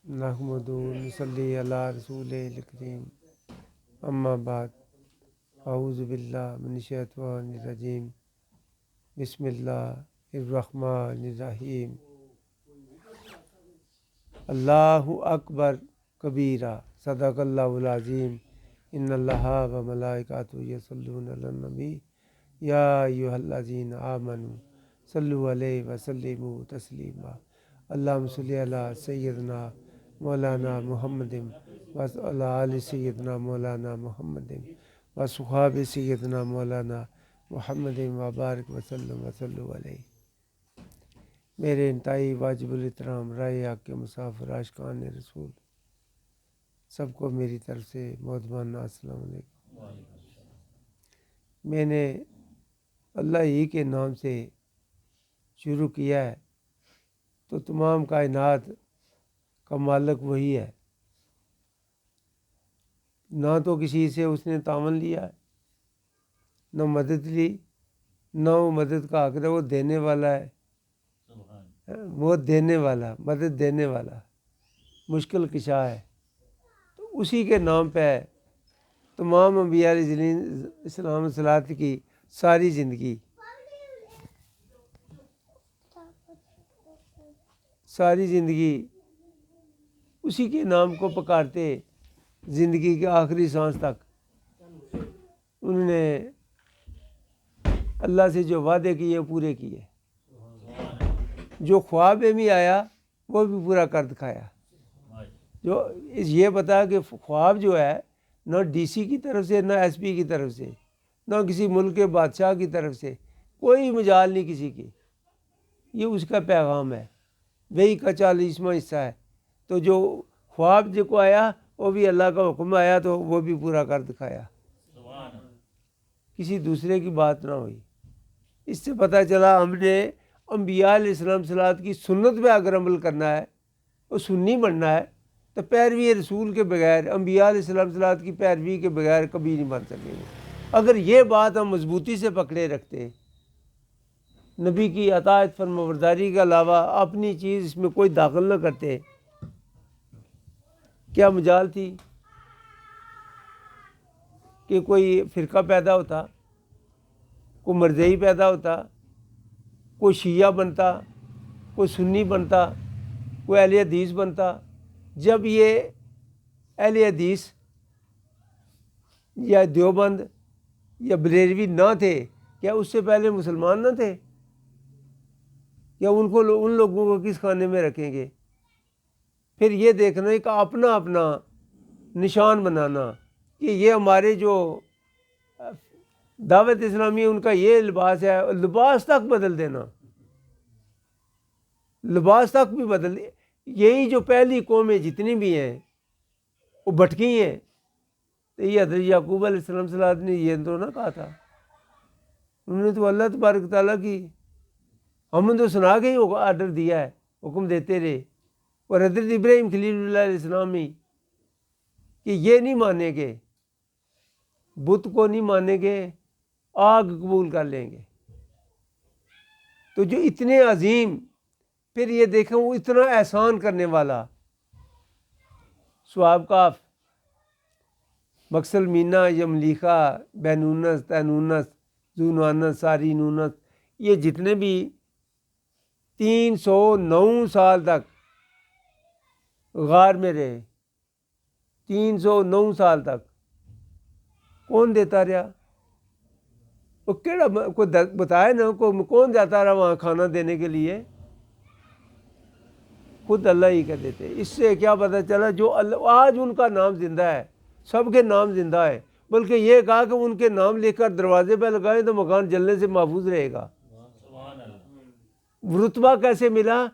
نحمدہ و نصلی علی رسول الکریم اما بعد اعوذ باللہ من الشیطان الرجیم بسم اللہ الرحمن الرحیم اللہ اکبر کبیرہ صدق اللہ العظیم ان اللہ و ملائکتہ یصلون علی النبی یا ایھا الذین آمنوا صلوا علیہ وسلموا تسلیما اللہم صلی علی سیدنا مولانا محمد وعلی آل سیدنا مولانا محمد وصحاب سیدنا مولانا محمد وبارک وسلم وصلوا علیہ۔ میرے انتہائی واجب الاحترام رائے حق کے مسافر عاشقان رسول سب کو میری طرف سے مہربانہ السلام علیکم۔ میں نے اللہ ہی کے نام سے شروع کیا ہے تو تمام کائنات کا مالک وہی ہے، نہ تو کسی سے اس نے تعاون لیا ہے، نہ مدد لی، نہ وہ مدد کا حق ہے، وہ دینے والا ہے، وہ دینے والا، مدد دینے والا، مشکل کشا ہے، تو اسی کے نام پہ تمام انبیاء علیہ السلام و صلاۃ کی ساری زندگی اسی کے نام کو پکارتے زندگی کے آخری سانس تک انہوں نے اللہ سے جو وعدے کیے پورے کیے، جو خواب میں آیا وہ بھی پورا کر دکھایا۔ جو یہ بتا کہ خواب جو ہے نہ ڈی سی کی طرف سے، نہ ایس پی کی طرف سے، نہ کسی ملک کے بادشاہ کی طرف سے، کوئی مجال نہیں کسی کی، یہ اس کا پیغام ہے، وہی کا 40واں حصہ ہے۔ تو جو خواب جو کو آیا وہ بھی اللہ کا حکم آیا تو وہ بھی پورا کر دکھایا، کسی دوسرے کی بات نہ ہوئی۔ اس سے پتہ چلا ہم نے انبیاء علیہ السلام صلاۃ کی سنت پہ اگر عمل کرنا ہے، وہ سنی بننا ہے، تو پیروی رسول کے بغیر، انبیاء علیہ السلام صلاۃ کی پیروی کے بغیر کبھی نہیں بن سکیں گے۔ اگر یہ بات ہم مضبوطی سے پکڑے رکھتے، نبی کی اطاعت فرمانبرداری کے علاوہ اپنی چیز اس میں کوئی داخل نہ کرتے، کیا مجال تھی کہ کوئی فرقہ پیدا ہوتا، کوئی مرزئی پیدا ہوتا، کوئی شیعہ بنتا، کوئی سنی بنتا، کوئی اہل حدیث بنتا؟ جب یہ اہل حدیث یا دیوبند یا بریلوی نہ تھے، کیا اس سے پہلے مسلمان نہ تھے؟ یا ان لوگوں کو کس خانے میں رکھیں گے؟ پھر یہ دیکھنا ہے کہ اپنا اپنا نشان بنانا کہ یہ ہمارے جو دعوت اسلامی ان کا یہ لباس ہے، لباس تک بدل دینا، لباس تک بھی بدل دے۔ یہی جو پہلی قومیں جتنی بھی ہیں وہ بھٹکی ہیں، تو یہ حضرت یعقوب علیہ السلام صلاۃ نے یہ تو نہ کہا تھا، انہوں نے تو اللہ تبارک تعالیٰ کی ہم نے تو سنا کے ہی آرڈر دیا ہے، حکم دیتے رہے، اور حضرت ابراہیم خلیل اللہ علیہ السلام ہی کہ یہ نہیں مانیں گے، بت کو نہیں مانیں گے، آگ قبول کر لیں گے۔ تو جو اتنے عظیم، پھر یہ دیکھیں وہ اتنا احسان کرنے والا، صحاب کاف، مکسل مینا، یملیخا، بینونس، تینونس، زونانس، ساری نونس، یہ جتنے بھی 309 سال تک غار میں رہے، 309 سال تک کون دیتا رہا؟ وہ کیڑا کوئی بتائے نا، کون جاتا رہا وہاں کھانا دینے کے لیے؟ خود اللہ ہی کہہ دیتے۔ اس سے کیا پتہ چلا جو اللہ آج ان کا نام زندہ ہے، سب کے نام زندہ ہے، بلکہ یہ کہا کہ ان کے نام لکھ کر دروازے پہ لگائیں تو مکان جلنے سے محفوظ رہے گا۔ رتبہ کیسے ملا؟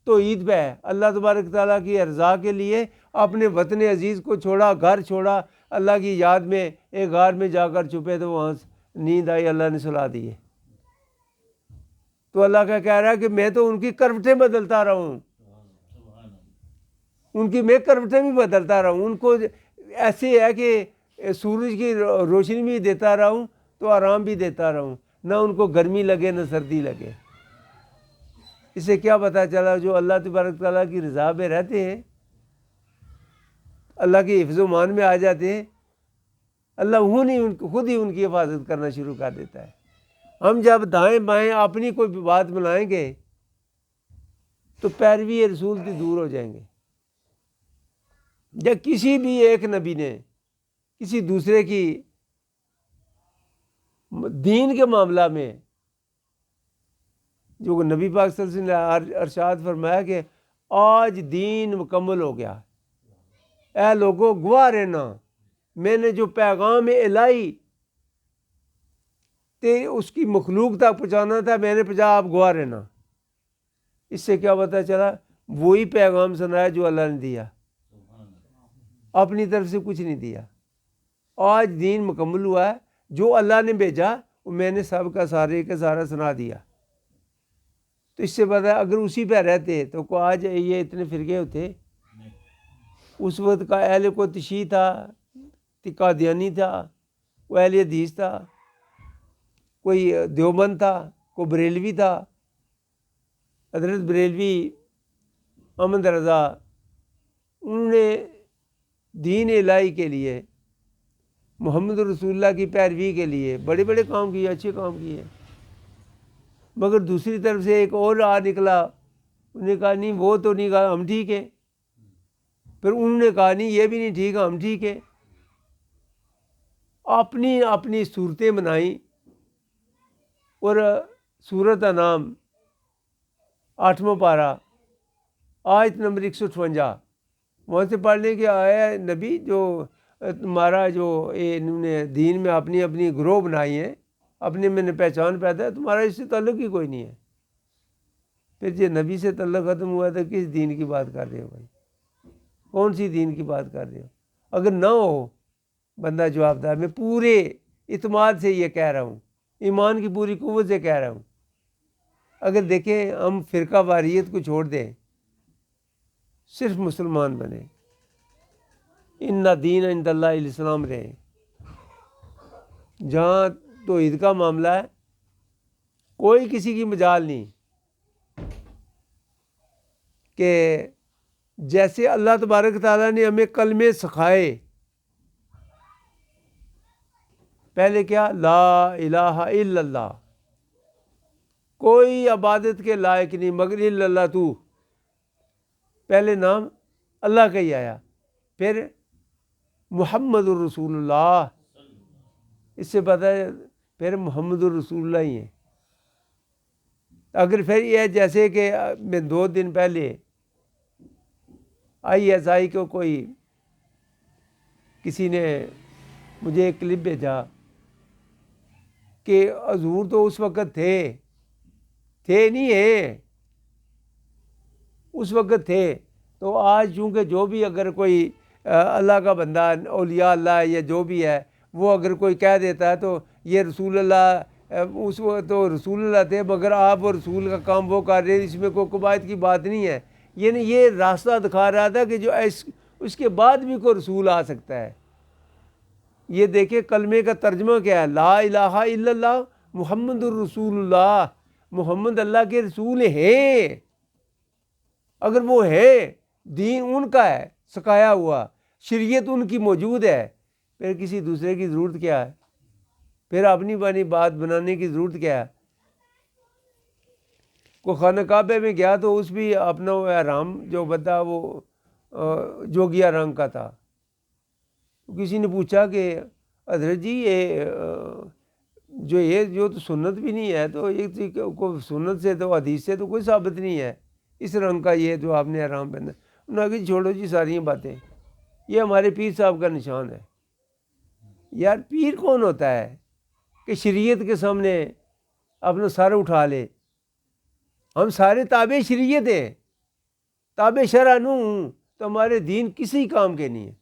تو عید پہ ہے، اللہ تبارک تعالیٰ کی رضا کے لیے اپنے وطن عزیز کو چھوڑا، گھر چھوڑا، اللہ کی یاد میں ایک غار میں جا کر چھپے تو وہاں نیند آئی، اللہ نے سلا دیے۔ تو اللہ کا کہہ رہا ہے کہ میں تو ان کی کروٹیں بدلتا رہا ہوں، ان کی میں کروٹیں بھی بدلتا رہا ہوں، ان کو ایسے ہے کہ سورج کی روشنی بھی دیتا رہا ہوں تو آرام بھی دیتا رہا ہوں، نہ ان کو گرمی لگے نہ سردی لگے۔ اس سے کیا پتہ چلا؟ جو اللہ تبارک تعالیٰ کی رضا میں رہتے ہیں، اللہ کے حفظ و مان میں آ جاتے ہیں، اللہ خود ہی ان کی حفاظت کرنا شروع کر دیتا ہے۔ ہم جب دائیں بائیں اپنی کوئی بات بنائیں گے تو پیروی رسول سے دور ہو جائیں گے۔ یا کسی بھی ایک نبی نے کسی دوسرے کی دین کے معاملہ میں، جو نبی پاک صلی اللہ علیہ وسلم نے ارشاد فرمایا کہ آج دین مکمل ہو گیا، اے لوگوں گواہ رہنا، میں نے جو پیغام الہی اس کی مخلوق تک پہنچانا تھا میں نے پہنچا، آپ گواہ رہنا۔ اس سے کیا پتہ چلا؟ وہی پیغام سنایا جو اللہ نے دیا، اپنی طرف سے کچھ نہیں دیا۔ آج دین مکمل ہوا ہے، جو اللہ نے بھیجا وہ میں نے سب کا سارے کا سارا سنا دیا۔ تو اس سے پتہ ہے اگر اسی پہ رہتے تو کو آج یہ اتنے فرقے ہوتے۔ اس وقت کا اہل کو تشیع تھا، قادیانی تھا، کوئی اہل حدیث تھا، کوئی دیوبند تھا، کوئی بریلوی تھا۔ حضرت بریلوی احمد رضا، انہوں نے دین الہی کے لیے، محمد رسول اللہ کی پیروی کے لیے بڑے بڑے کام کیے، اچھے کام کیے، مگر دوسری طرف سے ایک اور آ نکلا، انہوں نے کہا نہیں وہ تو نہیں کہا ہم ٹھیک ہیں، پھر انہوں نے کہا نہیں یہ بھی نہیں ٹھیک ہم ٹھیک ہیں، اپنی اپنی صورتیں بنائیں۔ اور سورۃ انعام 8واں پارہ آیت نمبر 158 وہاں سے پڑھ لیں کہ آیا نبی جو تمہارا جو انہوں نے دین میں اپنی اپنی گروہ بنائی ہیں، اپنے میں نے پہچان پیدا ہے، تمہارا اس سے تعلق ہی کوئی نہیں ہے۔ پھر جو نبی سے تعلق ختم ہوا تو کس دین کی بات کر رہے ہو بھائی؟ کون سی دین کی بات کر رہے ہو؟ اگر نہ ہو بندہ جواب دار، میں پورے اعتماد سے یہ کہہ رہا ہوں، ایمان کی پوری قوت سے کہہ رہا ہوں، اگر دیکھیں ہم فرقہ واریت کو چھوڑ دیں، صرف مسلمان بنے، ان دین عند اللہ الاسلام رہے، جہاں توحید کا معاملہ ہے کوئی کسی کی مجال نہیں، کہ جیسے اللہ تبارک تعالیٰ نے ہمیں کلمے سکھائے، پہلے کیا؟ لا الہ الا اللہ، کوئی عبادت کے لائق نہیں مگر الا اللہ تو، پہلے نام اللہ کا ہی آیا، پھر محمد الرسول اللہ، اس سے پتہ ہے پھر محمد الرسول اللہ ہی ہیں۔ اگر پھر یہ جیسے کہ میں 2 دن پہلے ISI کو کوئی کسی نے مجھے ایک کلپ بھیجا کہ حضور تو اس وقت تھے نہیں ہیں، اس وقت تھے، تو آج چونکہ جو بھی اگر کوئی اللہ کا بندہ، اولیاء اللہ ہے یا جو بھی ہے، وہ اگر کوئی کہہ دیتا ہے تو یہ رسول اللہ، اس وقت تو رسول اللہ تھے مگر آپ وہ رسول کا کام وہ کر رہے ہیں، اس میں کوئی قبائت کی بات نہیں ہے۔ یعنی یہ راستہ دکھا رہا تھا کہ جو اس کے بعد بھی کوئی رسول آ سکتا ہے۔ یہ دیکھیں کلمے کا ترجمہ کیا ہے، لا الہ الا اللہ محمد الرسول اللہ، محمد اللہ کے رسول ہیں۔ اگر وہ ہے، دین ان کا ہے سکھایا ہوا، شریعت ان کی موجود ہے، پھر کسی دوسرے کی ضرورت کیا ہے؟ پھر اپنی بات بنانے کی ضرورت کیا ہے؟ کوئی خانہ کعبہ میں گیا تو اس بھی اپنا احرام جو بندہ وہ جوگیا رنگ کا تھا، کسی نے پوچھا کہ حضرت جی یہ جو تو سنت بھی نہیں ہے، تو یہ کوئی سنت سے تو حدیث سے تو کوئی ثابت نہیں ہے اس رنگ کا یہ جو آپ نے احرام پہنا۔ انہوں نے کہا چھوڑو جی ساری باتیں، یہ ہمارے پیر صاحب کا نشان ہے۔ یار پیر کون ہوتا ہے کہ شریعت کے سامنے اپنا سر اٹھا لے؟ ہم سارے تابع شریعت ہیں، تابع شرع نو ہوں، تو ہمارے دین کسی کام کے نہیں ہے،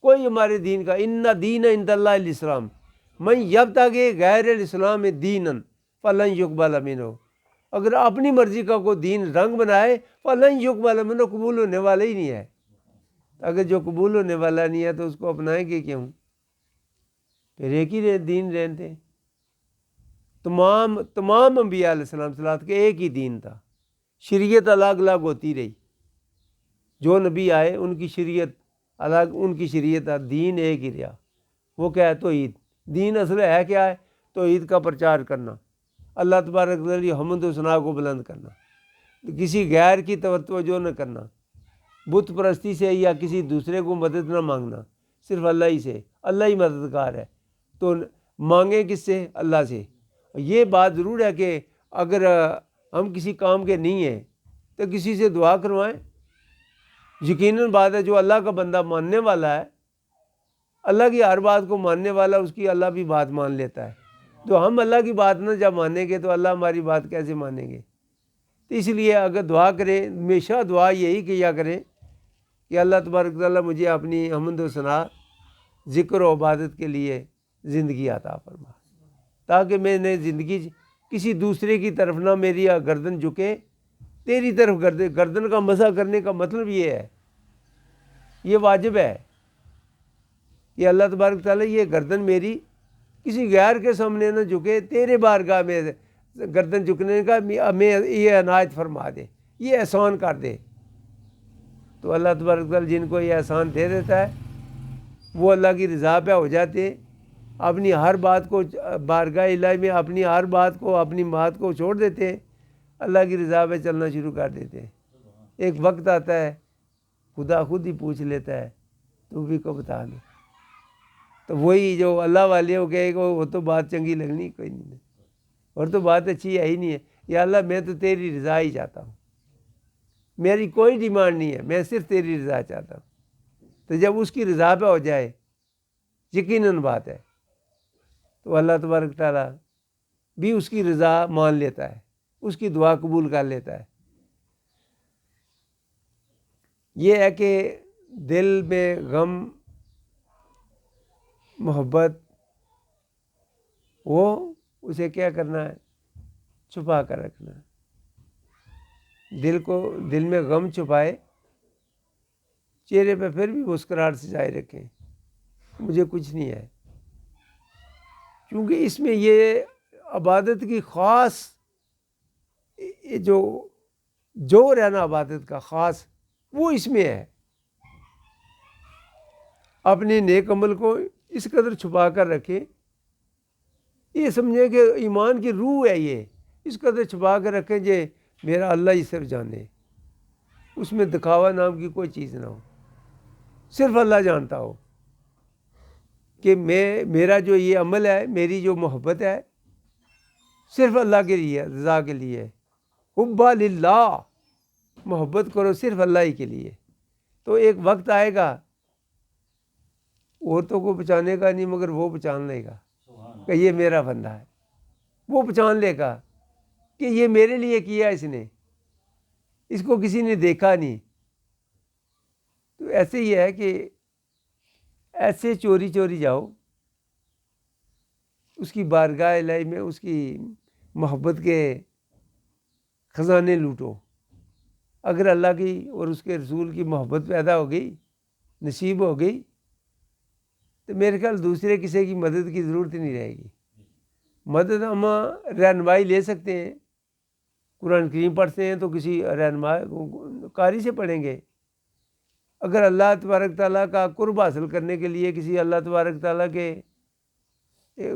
کوئی ہمارے دین کا، ان دین عند اللہ الاسلام من یبتغی غیر الاسلام دینا فلن یقبل منہ، اگر اپنی مرضی کا کوئی دین رنگ بنائے فلن یقبل منہ، قبول ہونے والا ہی نہیں ہے۔ اگر جو قبول ہونے والا نہیں ہے تو اس کو اپنائیں گے کیوں؟ پھر ایک ہی دین رہتے ہیں۔ تمام انبیاء علیہ السلام کے ایک ہی دین تھا، شریعت الگ الگ ہوتی رہی، جو نبی آئے ان کی شریعت الگ، ان کی شریعت دین ایک ہی رہا۔ وہ کیا ہے؟ توحید۔ دین اصل ہے کیا ہے؟ توحید کا پرچار کرنا، اللہ تبارک و تعالیٰ کی حمد و ثنا کو بلند کرنا، کسی غیر کی توجہ نہ کرنا، بت پرستی سے یا کسی دوسرے کو مدد نہ مانگنا، صرف اللہ ہی سے۔ اللہ ہی مددگار ہے، تو مانگیں کس سے؟ اللہ سے۔ یہ بات ضرور ہے کہ اگر ہم کسی کام کے نہیں ہیں تو کسی سے دعا کروائیں۔ یقیناً بات ہے جو اللہ کا بندہ ماننے والا ہے، اللہ کی ہر بات کو ماننے والا، اس کی اللہ بھی بات مان لیتا ہے۔ تو ہم اللہ کی بات نہ جب مانیں گے تو اللہ ہماری بات کیسے مانیں گے؟ تو اس لیے اگر دعا کریں، ہمیشہ دعا یہی کیا کریں کہ اللہ تبارک و تعالیٰ مجھے اپنی حمد و ثنا، ذکر و عبادت کے لیے زندگی عطا فرما، تاکہ میں نے زندگی کسی دوسرے کی طرف نہ میری گردن جھکے، تیری طرف گردن کا مسح کرنے کا مطلب یہ ہے، یہ واجب ہے کہ اللہ تبارک و تعالیٰ یہ گردن میری کسی غیر کے سامنے نہ جھکے، تیرے بارگاہ میں گردن جھکنے کا ہمیں یہ عنایت فرما دے، یہ احسان کر دے۔ تو اللہ تبارک و تعالیٰ جن کو یہ احسان دے دیتا ہے وہ اللہ کی رضا پہ ہو جاتے، اپنی ہر بات کو بارگاہ الہی میں اپنی ہر بات کو، اپنی بات کو چھوڑ دیتے ہیں، اللہ کی رضا پہ چلنا شروع کر دیتے ہیں۔ ایک وقت آتا ہے خدا خود ہی پوچھ لیتا ہے تو بھی کو بتا دے، تو وہی جو اللہ والے ہو گئے وہ تو بات چنگی لگنی کوئی نہیں، اور تو بات اچھی ہے ہی نہیں ہے۔ یا اللہ میں تو تیری رضا ہی چاہتا ہوں، میری کوئی ڈیمانڈ نہیں ہے، میں صرف تیری رضا چاہتا ہوں۔ تو جب اس کی رضا پہ ہو جائے، یقیناً بات ہے، تو اللہ تبارک تعالیٰ بھی اس کی رضا مان لیتا ہے، اس کی دعا قبول کر لیتا ہے۔ یہ ہے کہ دل میں غم، محبت وہ اسے کیا کرنا ہے؟ چھپا کر رکھنا ہے۔ دل میں غم چھپائے، چہرے پہ پھر بھی مسکراہٹ سجائے رکھیں، مجھے کچھ نہیں ہے، کیونکہ اس میں یہ عبادت کی خاص جو رہنا عبادت کا خاص وہ اس میں ہے۔ اپنے نیک عمل کو اس قدر چھپا کر رکھیں، یہ سمجھیں کہ ایمان کی روح ہے، یہ اس قدر چھپا کر رکھیں کہ میرا اللہ ہی صرف جانے، اس میں دکھاوا نام کی کوئی چیز نہ ہو، صرف اللہ جانتا ہو کہ میرا جو یہ عمل ہے، میری جو محبت ہے، صرف اللہ کے لیے، رضا کے لیے، حب للہ، محبت کرو صرف اللہ ہی کے لیے۔ تو ایک وقت آئے گا عورتوں کو پہچانے کا نہیں مگر وہ پہچان لے گا کہ یہ میرا بندہ ہے، وہ پہچان لے گا کہ یہ میرے لیے کیا اس نے، اس کو کسی نے دیکھا نہیں۔ تو ایسے ہی ہے کہ ایسے چوری چوری جاؤ اس کی بارگاہ الہی میں، اس کی محبت کے خزانے لوٹو۔ اگر اللہ کی اور اس کے رسول کی محبت پیدا ہو گئی، نصیب ہو گئی، تو میرے خیال دوسرے کسی کی مدد کی ضرورت نہیں رہے گی۔ مدد ہم رہنمائی لے سکتے ہیں، قرآن کریم پڑھتے ہیں تو کسی رہنمائی قاری سے پڑھیں گے۔ اگر اللہ تبارک تعالیٰ کا قرب حاصل کرنے کے لیے کسی اللہ تبارک تعالیٰ کے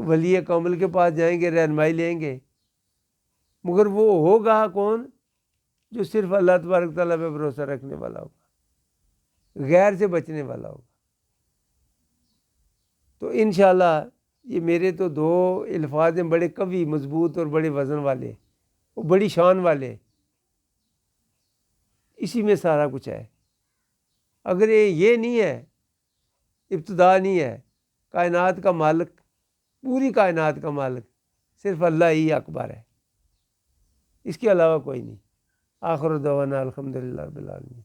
ولی کامل کے پاس جائیں گے، رہنمائی لیں گے، مگر وہ ہوگا کون؟ جو صرف اللہ تبارک تعالیٰ پہ بھروسہ رکھنے والا ہوگا، غیر سے بچنے والا ہوگا۔ تو انشاءاللہ یہ میرے تو دو الفاظ ہیں، بڑے قوی، مضبوط اور بڑے وزن والے، اور بڑی شان والے، اسی میں سارا کچھ ہے۔ اگر یہ نہیں ہے، ابتدا نہیں ہے، کائنات کا مالک، پوری کائنات کا مالک صرف اللہ ہی اکبر ہے، اس کے علاوہ کوئی نہیں۔ آخر دعوانا الحمدللہ رب العالمین۔